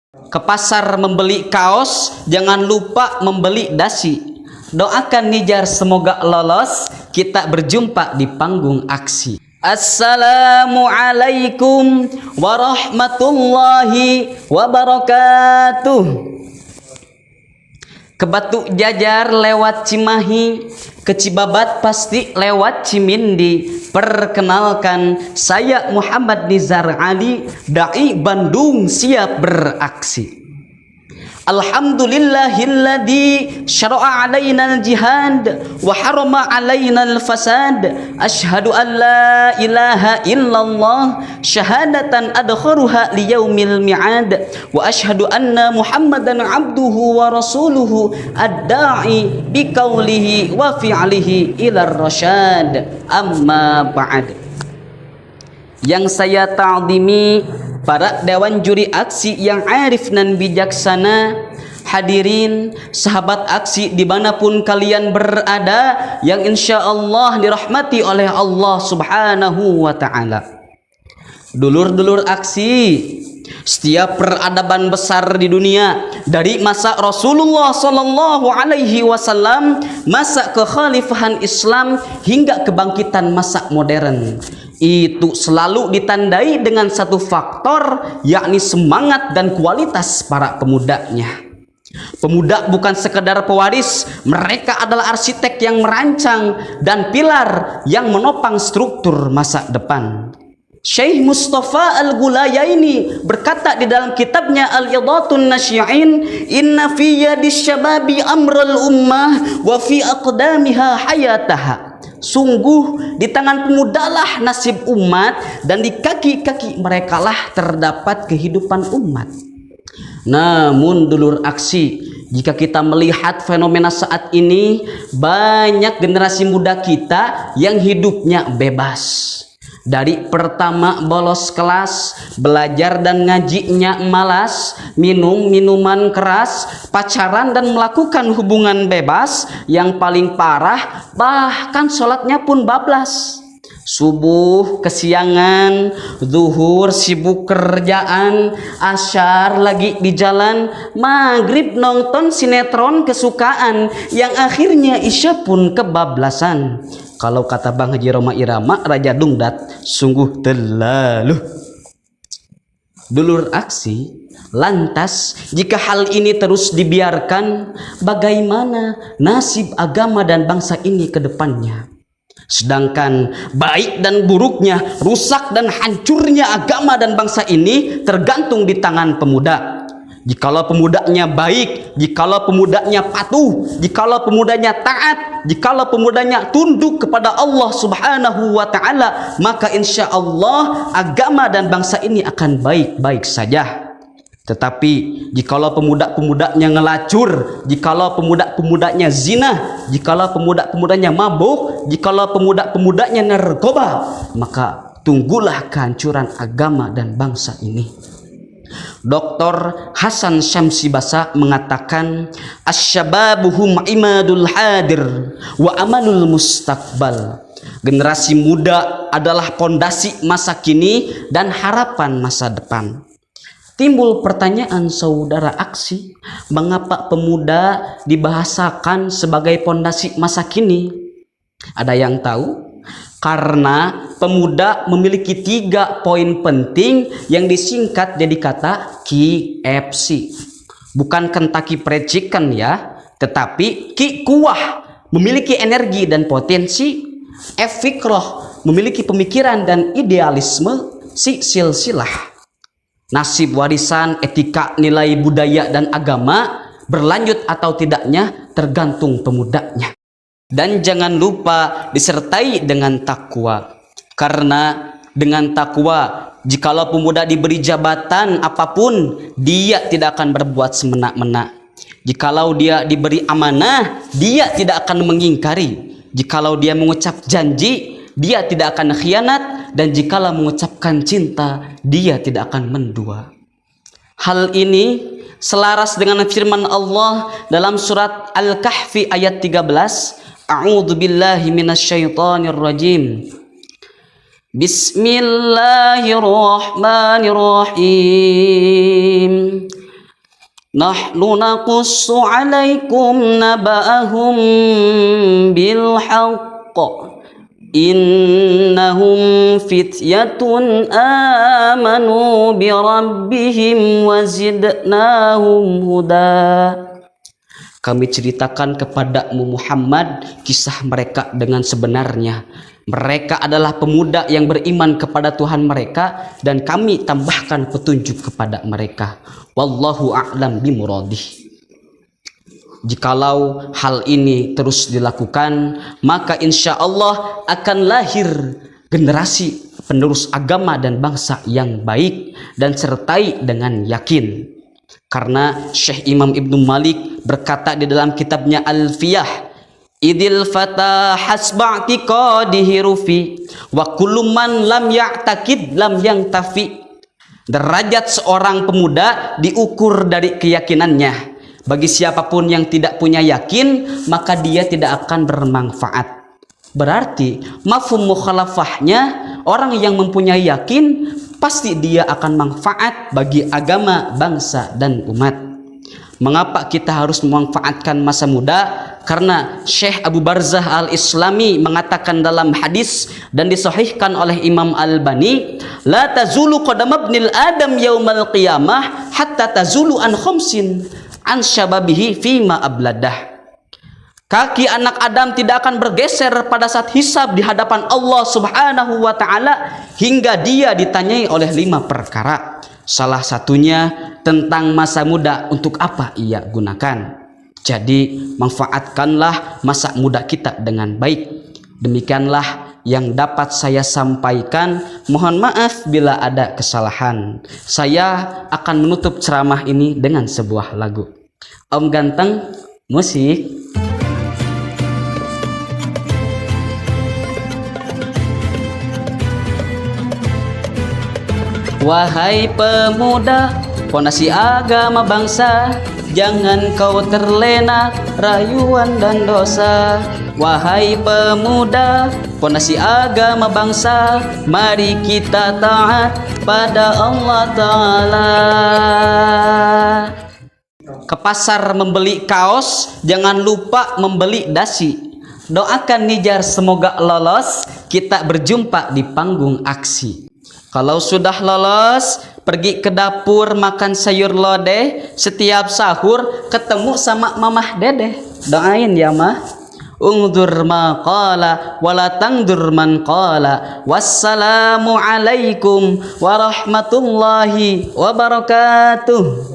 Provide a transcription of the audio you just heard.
Ke pasar membeli kaos, jangan lupa membeli dasi. Doakan Nijar semoga lolos, kita berjumpa di panggung aksi. Assalamualaikum warahmatullahi wabarakatuh. Ke Batu Jajar lewat Cimahi, ke Cibabat pasti lewat Cimindi. Perkenalkan, saya Muhammad Nizar Ali, dai Bandung siap beraksi. Alhamdulillahilladzi syara'a alaina al-jihad wa harama alaina al-fasad. Asyhadu an la ilaha illallah syahadatan adkharuha liyaumil mi'ad wa asyhadu anna Muhammadan abduhu wa rasuluhu ad-da'i biqaulihi wa fi'lihi ila rasyad. Amma ba'd. Yang saya ta'zimi para dewan juri aksi yang arif dan bijaksana, hadirin sahabat aksi dimanapun kalian berada, yang insya Allah dirahmati oleh Allah subhanahu wa ta'ala. Dulur-dulur aksi, setiap peradaban besar di dunia, dari masa Rasulullah Sallallahu Alaihi Wasallam, masa kekhalifahan Islam hingga kebangkitan masa modern, itu selalu ditandai dengan satu faktor, yakni semangat dan kualitas para pemudanya. Pemuda bukan sekedar pewaris, mereka adalah arsitek yang merancang dan pilar yang menopang struktur masa depan. Syekh Mustafa Al-Ghulayaini berkata di dalam kitabnya Al-Idatun Nasyi'in, inna fi yadis syababi amral ummah wa fi aqdamiha hayataha. Sungguh di tangan pemudalah nasib umat, dan di kaki-kaki merekalah terdapat kehidupan umat. Namun dulur aksi, jika kita melihat fenomena saat ini, banyak generasi muda kita yang hidupnya bebas. Dari pertama bolos kelas, belajar dan ngajinya malas, minum minuman keras, pacaran dan melakukan hubungan bebas, yang paling parah bahkan sholatnya pun bablas. Subuh kesiangan, zuhur sibuk kerjaan, asyar lagi di jalan, maghrib nonton sinetron kesukaan, yang akhirnya isya pun kebablasan. Kalau kata Bang Haji Roma Irama, Raja Dungdat, sungguh terlalu. Dulur aksi, lantas jika hal ini terus dibiarkan, bagaimana nasib agama dan bangsa ini ke depannya? Sedangkan baik dan buruknya, rusak dan hancurnya agama dan bangsa ini tergantung di tangan pemuda. Jikalau pemudanya baik, jikalau pemudanya patuh, jikalau pemudanya taat, jikalau pemudanya tunduk kepada Allah Subhanahu wa ta'ala, maka insya Allah agama dan bangsa ini akan baik-baik saja. Tetapi jikalau pemuda-pemudanya ngelacur, jikalau pemuda-pemudanya zina, jikalau pemuda-pemudanya mabuk, jikalau pemuda-pemudanya narkoba, maka tunggulah kehancuran agama dan bangsa ini. Dr. Hasan Syamsi Basa mengatakan, asyababuhum imadul hadir wa amanul mustaqbal. Generasi muda adalah pondasi masa kini dan harapan masa depan. Timbul pertanyaan saudara aksi, mengapa pemuda dibahasakan sebagai pondasi masa kini? Ada yang tahu? Karena pemuda memiliki 3 poin penting yang disingkat jadi kata KFC. Bukan Kentucky Fried Chicken ya, tetapi Ki kuah, memiliki energi dan potensi. F fikroh, memiliki pemikiran dan idealisme. Si silsilah, nasib warisan, etika, nilai budaya dan agama, berlanjut atau tidaknya tergantung pemudanya. Dan jangan lupa disertai dengan takwa, karena dengan takwa, jikalau pemuda diberi jabatan apapun, dia tidak akan berbuat semena-mena. Jikalau dia diberi amanah, dia tidak akan mengingkari. Jikalau dia mengucap janji, dia tidak akan khianat. Dan jikalau mengucapkan cinta, dia tidak akan mendua. Hal ini selaras dengan firman Allah dalam surat Al-Kahfi ayat 13. A'udzu billahi minasyaitonir rajim. Bismillahirrahmanirrahim. Nahnu naqussu 'alaikum naba'ahum bil haqq innahum fityatun amanu bi rabbihim wa zidnahum huda. Kami ceritakan kepadamu Muhammad kisah mereka dengan sebenarnya. Mereka adalah pemuda yang beriman kepada Tuhan mereka dan kami tambahkan petunjuk kepada mereka. Wallahu a'lam bimuradih. Jikalau hal ini terus dilakukan, maka insya Allah akan lahir generasi penerus agama dan bangsa yang baik dan sertai dengan yakin. Karena Syekh Imam Ibnu Malik berkata di dalam kitabnya Alfiyah, idil fata hasba i'tiqadihi rufi wa kullu man lam ya'taqid lam yantafi. Derajat seorang pemuda diukur dari keyakinannya. Bagi siapapun yang tidak punya yakin, maka dia tidak akan bermanfaat. Berarti mafhum mukhalafahnya, orang yang mempunyai yakin pasti dia akan manfaat bagi agama, bangsa dan umat. Mengapa kita harus memanfaatkan masa muda? Karena Syekh Abu Barzah Al-Islami mengatakan dalam hadis dan disahihkan oleh Imam Al-Bani, la tazulu qadam ibnil adam yaumal qiyamah hatta tazulu an khamsin an syababihi fima abladah. Kaki anak Adam tidak akan bergeser pada saat hisab di hadapan Allah Subhanahu wa taala hingga dia ditanyai oleh 5 perkara. Salah satunya tentang masa muda, untuk apa ia gunakan. Jadi manfaatkanlah masa muda kita dengan baik. Demikianlah yang dapat saya sampaikan. Mohon maaf bila ada kesalahan. Saya akan menutup ceramah ini dengan sebuah lagu. Om Ganteng, musik. Wahai pemuda, fondasi agama bangsa, jangan kau terlena rayuan dan dosa. Wahai pemuda, fondasi agama bangsa, mari kita taat pada Allah Ta'ala. Ke pasar membeli kaos, jangan lupa membeli dasi. Doakan Nijar semoga lolos, kita berjumpa di panggung aksi. Kalau sudah lolos, pergi ke dapur makan sayur lodeh. Setiap sahur ketemu sama mamah dedeh. Doain ya mah. Ungdur ma qala wala tangdur man qala. Wassalamu alaikum warahmatullahi wabarakatuh.